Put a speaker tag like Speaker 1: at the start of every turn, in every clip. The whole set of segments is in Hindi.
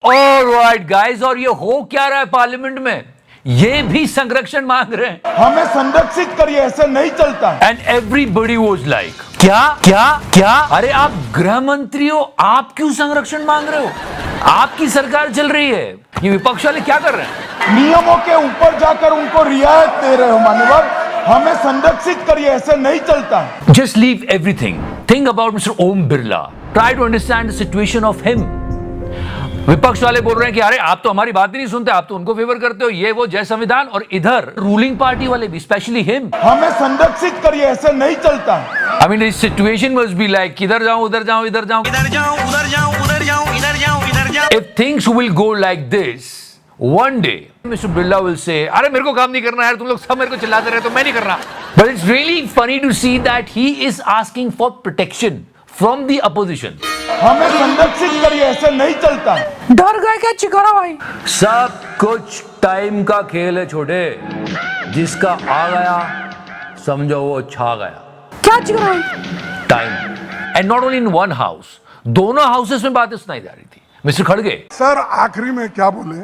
Speaker 1: ऑलराइट गाइस, और ये हो क्या रहा है पार्लियामेंट में? ये भी संरक्षण मांग रहे हैं।
Speaker 2: हमें संरक्षित करिए, ऐसे नहीं चलता।
Speaker 1: एंड एवरीबडी वाज लाइक, क्या क्या क्या? अरे आप गृह मंत्री हो, आप क्यों संरक्षण मांग रहे हो? आपकी सरकार चल रही है, ये विपक्ष वाले क्या कर रहे हैं?
Speaker 2: नियमों के ऊपर जाकर उनको रियायत दे रहे हो मान्यवर। हमें संरक्षित करिए, ऐसे नहीं चलता।
Speaker 1: Just leave everything. Think about Mr. Om Birla. Try to understand the situation of him. विपक्ष वाले बोल रहे हैं कि अरे आप तो हमारी बात ही नहीं सुनते, आप तो उनको फेवर करते हो, ये वो जय संविधान। और इधर रूलिंग पार्टी वाले भी, स्पेशली हिम,
Speaker 2: हमें संरक्षित करिए, ऐसे नहीं चलता।
Speaker 1: I mean, this situation must be like इधर जाऊं उधर जाऊं इधर जाऊं
Speaker 3: इधर जाऊं उधर जाऊं उधर जाऊं इधर जाऊं इधर जाऊं।
Speaker 1: If things will go like this, one day Mr. Birla will say, अरे मेरे को काम नहीं करना यार, तुम लोग सब मेरे को चिल्लाते रहे तो मैं नहीं कर रहा। But it's really funny to see that he is asking for protection from the opposition.
Speaker 2: हमें संरक्षित करिए, ऐसे नहीं चलता।
Speaker 4: डर गए क्या चिकारा भाई?
Speaker 1: सब कुछ टाइम का खेल है छोटे, जिसका आ गया समझो वो छा गया।
Speaker 4: क्या चिकारा भाई?
Speaker 1: Time. And not only in one house, दोनों हाउसेस में बातें सुनाई जा रही थी। मिस्टर खड़गे,
Speaker 5: सर आखिरी में क्या बोले,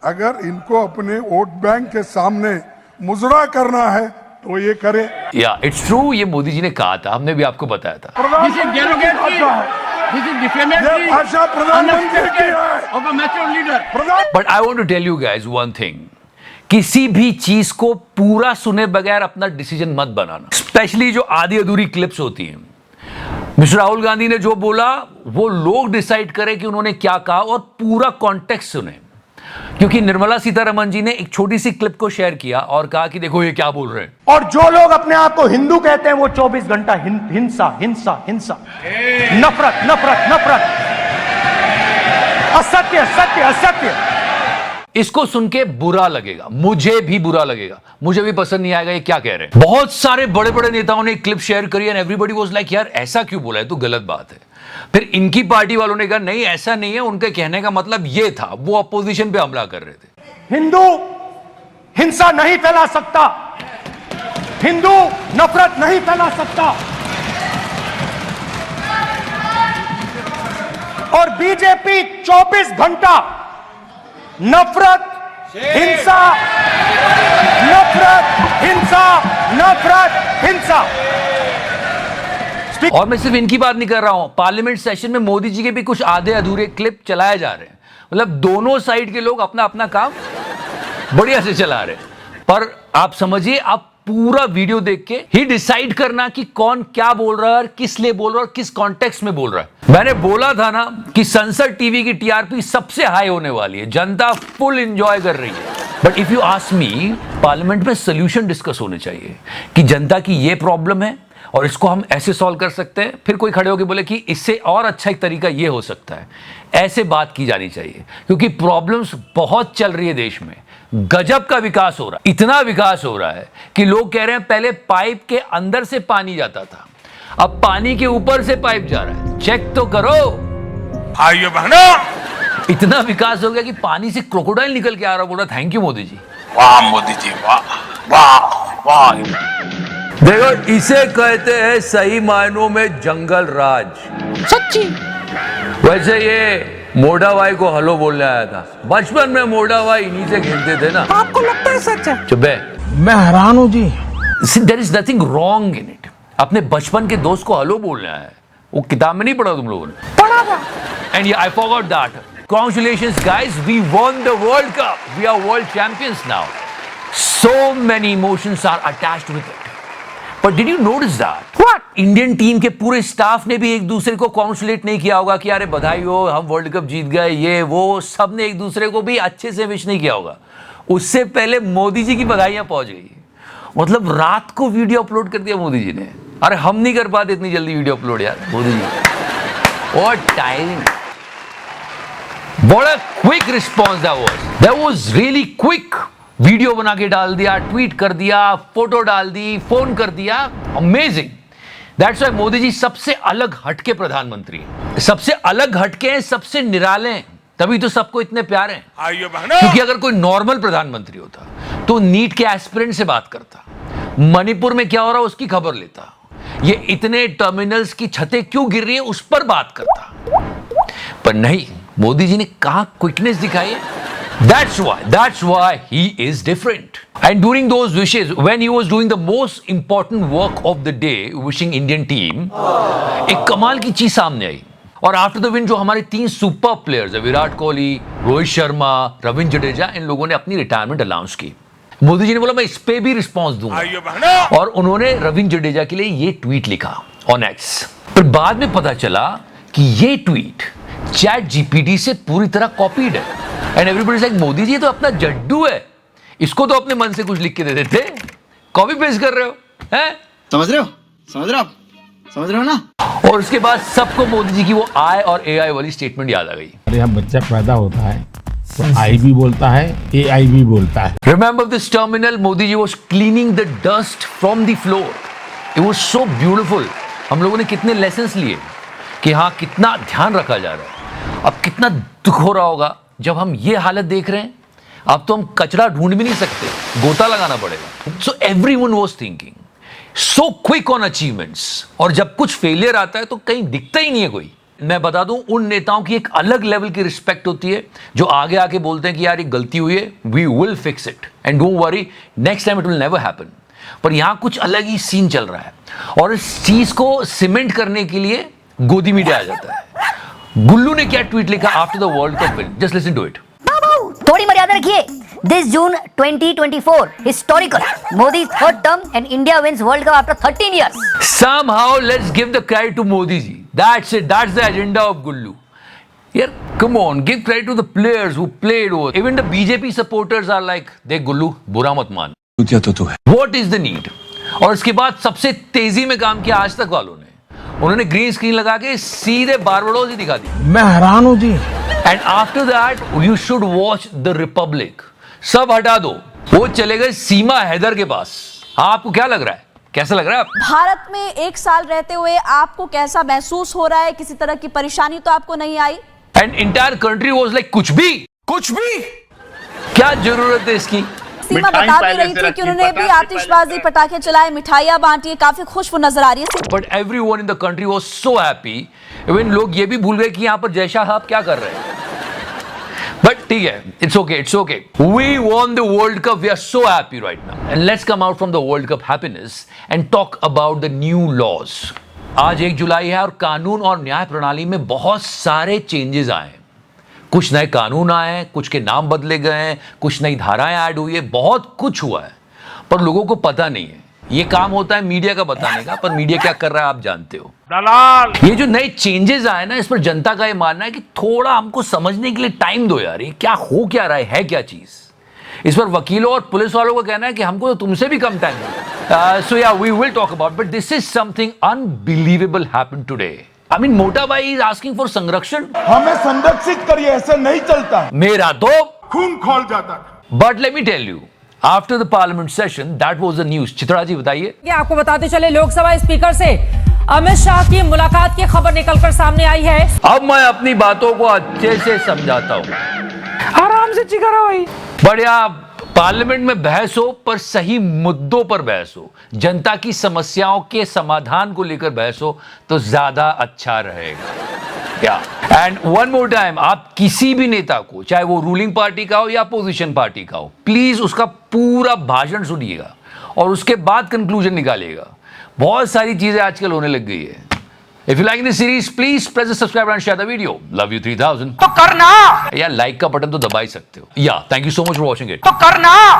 Speaker 5: अगर इनको अपने वोट बैंक के सामने मुजरा करना है तो ये करे।
Speaker 1: या इट्स ट्रू, ये मोदी जी ने कहा था, हमने भी आपको बताया था।
Speaker 5: ये भाषा प्रधानमंत्री की है।
Speaker 1: But I want to tell you guys one thing, किसी भी चीज को पूरा सुने बगैर अपना डिसीजन मत बनाना, स्पेशली जो आधी अधूरी क्लिप्स होती हैं। मिस्टर राहुल गांधी ने जो बोला वो लोग डिसाइड करें कि उन्होंने क्या कहा, और पूरा कॉन्टेक्स्ट सुने। क्योंकि निर्मला सीतारमण जी ने एक छोटी सी क्लिप को शेयर किया और कहा कि देखो ये क्या बोल रहे हैं।
Speaker 6: और जो लोग अपने आप को हिंदू कहते हैं वो 24 घंटा हिंसा हिंसा हिंसा, नफरत नफरत नफरत, असत्य सत्य असत्य।
Speaker 1: इसको सुन के बुरा लगेगा, मुझे भी बुरा लगेगा, मुझे भी पसंद नहीं आएगा ये क्या कह रहे हैं। बहुत सारे बड़े बड़े नेताओं ने क्लिप शेयर करी एंड एवरीबॉडी वाज लाइक यार ऐसा क्यों बोला है, तो गलत बात है। फिर इनकी पार्टी वालों ने कहा नहीं ऐसा नहीं है, उनके कहने का मतलब ये था, वो अपोजिशन पे हमला कर रहे थे।
Speaker 6: हिंदू हिंसा नहीं फैला सकता, हिंदू नफरत नहीं फैला सकता, और बीजेपी 24 घंटा नफरत हिंसा नफरत हिंसा नफरत हिंसा।
Speaker 1: और मैं सिर्फ इनकी बात नहीं कर रहा हूं, पार्लियामेंट सेशन में मोदी जी के भी कुछ आधे अधूरे क्लिप चलाए जा रहे हैं। मतलब दोनों साइड के लोग अपना अपना काम बढ़िया से चला रहे हैं। पर आप समझिए, आप पूरा वीडियो देख के ही डिसाइड करना कि कौन क्या बोल रहा है और किस लिए बोल रहा है और किस कॉन्टेक्स्ट में बोल रहा है। मैंने बोला था ना कि संसद टीवी की टीआरपी सबसे हाई होने वाली है, जनता फुल एंजॉय कर रही है। But if you ask me, parliament में सोल्यूशन डिस्कस होने चाहिए कि जनता की ये प्रॉब्लम है और इसको हम ऐसे सॉल्व कर सकते हैं। फिर कोई खड़े होकर बोले कि इससे और अच्छा एक तरीका ये हो सकता है, ऐसे बात की जानी चाहिए। क्योंकि प्रॉब्लम्स बहुत चल रही है देश में, गजब का विकास हो रहा है, इतना विकास हो रहा है कि लोग कह रहे हैं पहले पाइप के अंदर से पानी जाता था, अब पानी के ऊपर से पाइप जा रहा है। चेक तो करो
Speaker 3: भाइयों बहनों,
Speaker 1: इतना विकास हो गया कि पानी से क्रोकोडाइल निकल के आ रहा। बोल रहा थैंक यू मोदी जी।
Speaker 3: वाह मोदी जी, वाह वाह वाह।
Speaker 1: देखो इसे कहते हैं सही मायनों में जंगल राज।
Speaker 4: सच्ची?
Speaker 1: वैसे ये मोटा भाई को हेलो बोलने आया था, बचपन में मोटा भाई इन्हीं से खेलते थे ना।
Speaker 4: आपको लगता है सच है?
Speaker 1: चुप है,
Speaker 4: मैं हैरान हूं जी।
Speaker 1: There is nothing wrong in it. अपने बचपन के दोस्त को हेलो बोलने आया है, वो किताब में नहीं पढ़ा तुम लोगों ने?
Speaker 4: पढ़ा था।
Speaker 1: And I forgot that. Congratulations guys, we won the world cup, we are world champions now. So many emotions are attached with it. But did you notice that?
Speaker 4: What?
Speaker 1: Indian team के पूरे स्टाफ ने भी एक दूसरे को कॉन्ग्रेचुलेट नहीं किया होगा कि अरे बधाई हो हम वर्ल्ड कप जीत गए, ये वो, सब ने एक दूसरे को भी अच्छे से विश नहीं किया होगा। उससे पहले मोदी जी की बधाइयां पहुंच गई। मतलब रात को वीडियो अपलोड कर दिया मोदी जी ने। अरे हम नहीं कर पाते इतनी जल्दी वीडियो अपलोड यार, Modi ji. What timing! What a quick response that was. That was really quick. Video बना के डाल दिया, ट्वीट कर दिया, फोटो डाल दी, फोन कर दिया। Amazing. That's why Modi ji सबसे अलग हटके प्रधानमंत्री हैं, सबसे अलग हटके हैं, सबसे निराले हैं, तभी तो सबको इतने प्यारे हैं।
Speaker 3: भाइयों बहनों,
Speaker 1: क्योंकि अगर कोई नॉर्मल प्रधानमंत्री होता तो नीट के एस्पिरेंट से बात करता, मणिपुर में क्या हो रहा है उसकी खबर लेता, ये इतने टर्मिनल्स की छतें क्यों गिर रही है उस पर बात करता। पर नहीं, मोदी जी ने कहां क्विकनेस दिखाई है. That's why he is different. And during those wishes, when he was doing the most important work of the day, wishing Indian team, एक कमाल की चीज सामने आई. और आफ्टर द विन जो हमारे 3 सुपर प्लेयर्स है, विराट कोहली, रोहित शर्मा, रविंद्र जडेजा, इन लोगों ने अपनी रिटायरमेंट अनाउंस की. मोदी जी ने बोला मैं इस पे भी रिस्पॉन्स दूंगा, और उन्होंने रविंद्र जडेजा के लिए ये ट्वीट लिखा ऑन एक्स. पर बाद में पता चला कि ये ट्वीट चैट जीपीटी से पूरी तरह कॉपीड है. And everybody is like Modi ji तो अपना जड्डू है, इसको तो अपने मन से कुछ लिख के दे देते, कॉपी पेस्ट कर रहे हो हैं?
Speaker 7: समझ रहे हो ना.
Speaker 1: और उसके बाद सबको मोदी जी की वो आई और एआई वाली स्टेटमेंट याद आ गई.
Speaker 4: अरे यहाँ बच्चा पैदा होता है तो आई भी बोलता है, एआई भी बोलता है.
Speaker 1: Remember this terminal? Modi ji was cleaning the dust from the floor. It was so beautiful. हम लोगों ने कितने लेसन्स लिए कि हाँ कितना ध्यान रखा जा रहा है. अब कितना दुख हो रहा होगा जब हम ये हालत देख रहे हैं. अब तो हम कचरा ढूंढ भी नहीं सकते, गोता लगाना पड़ेगा. So everyone was thinking so quick on achievements. और जब कुछ फेलियर आता है तो कहीं दिखता ही नहीं है कोई. मैं बता दूं, उन नेताओं की एक अलग लेवल की रिस्पेक्ट होती है जो आगे आके बोलते हैं कि यार ये गलती हुई है, we will fix it and don't worry, next time it will never happen. पर यहां कुछ अलग ही सीन चल रहा है और इस चीज को सीमेंट करने के लिए गोदी मीडिया आ जाता है. गुल्लू ने क्या ट्वीट लिखा after the world cup win, just listen to it.
Speaker 8: थोड़ी मर्यादा रखिए. This June 2024, historical. Modi's third term and India wins World Cup after 13 years.
Speaker 1: Somehow let's give the credit to Modi ji. That's it. That's the agenda of Gullu. Yeah, come on, give credit to the players who played over. Even the BJP supporters are like, देख गुल्लू बुरा मत मान. What is the need? और इसके बाद सबसे तेजी में काम किया आज तक वालों ने. उन्होंने ग्रीन स्क्रीन लगा के सीधे बारबाडोस ही दिखा दी.
Speaker 4: मैं हैरान हूं जी.
Speaker 1: And after that, you should watch the Republic. सब हटा दो, वो चले गए सीमा हैदर के पास. आपको क्या लग रहा है, कैसा लग रहा है?
Speaker 9: भारत में 1 साल रहते हुए आपको कैसा महसूस हो रहा है? किसी तरह की परेशानी तो आपको नहीं आई?
Speaker 1: And entire country was like कुछ भी क्या जरूरत है इसकी?
Speaker 9: सीमा बता भी रही थी कि उन्होंने भी आतिशबाजी, पटाखे चलाए, मिठाइयां बांटी, काफी खुश वो नजर आ रही है.
Speaker 1: But everyone in the country was so happy. Even लोग ये भी भूल गए कि यहाँ पर जय शाह साहब क्या कर रहे हैं. बट ठीक है, it's okay. We won the World Cup. We are so happy right now. And let's come out from the World Cup happiness and talk about the new laws. आज 1 जुलाई है और कानून और न्याय प्रणाली में बहुत सारे चेंजेस आए हैं. कुछ नए कानून आए हैं, कुछ के नाम बदले गए हैं, कुछ नई धाराएं ऐड हुई है, बहुत कुछ हुआ है. पर लोगों को पता नहीं है. ये काम होता है मीडिया का बताने का, पर मीडिया क्या कर रहा है आप जानते हो. दलाल. ये जो नए चेंजेस आए ना, इस पर जनता का ये मानना है कि थोड़ा हमको समझने के लिए टाइम दो यार, ये क्या हो क्या रहा है क्या चीज. इस पर वकीलों और पुलिस वालों का कहना है कि हमको तो तुमसे भी कम टाइम मिला. सो या we will talk about, but this is something unbelievable happened today. I mean मोटा भाई इज आस्किंग फॉर संरक्षण.
Speaker 2: हमें संरक्षित करिए, ऐसे नहीं चलता.
Speaker 1: मेरा तो
Speaker 5: खून खोल जाता था.
Speaker 1: But let me tell you, after the parliament session that was the news. Chitra ji बताइए.
Speaker 10: आपको बताते चले, लोकसभा स्पीकर से अमित शाह की मुलाकात की खबर निकलकर सामने आई है.
Speaker 1: अब मैं अपनी बातों को अच्छे से समझाता हूँ.
Speaker 4: आराम से चिकरा भाई.
Speaker 1: बढ़िया. पार्लियामेंट में बहस हो पर सही मुद्दों पर बहस हो, जनता की समस्याओं के समाधान को लेकर बहस हो तो ज्यादा अच्छा रहेगा. एंड वन मोर टाइम, आप किसी भी नेता को, चाहे वो रूलिंग पार्टी का हो या अपोजिशन पार्टी का हो, प्लीज उसका पूरा भाषण सुनिएगा और उसके बाद कंक्लूजन निकालिएगा. बहुत सारी चीजें आजकल होने लग गई है. If you like this series, please press the subscribe and share the video. Love you 3000.
Speaker 6: तो करना.
Speaker 1: यार लाइक का बटन तो दबा ही सकते हो. Yeah, thank you so much for watching it.
Speaker 6: तो करना.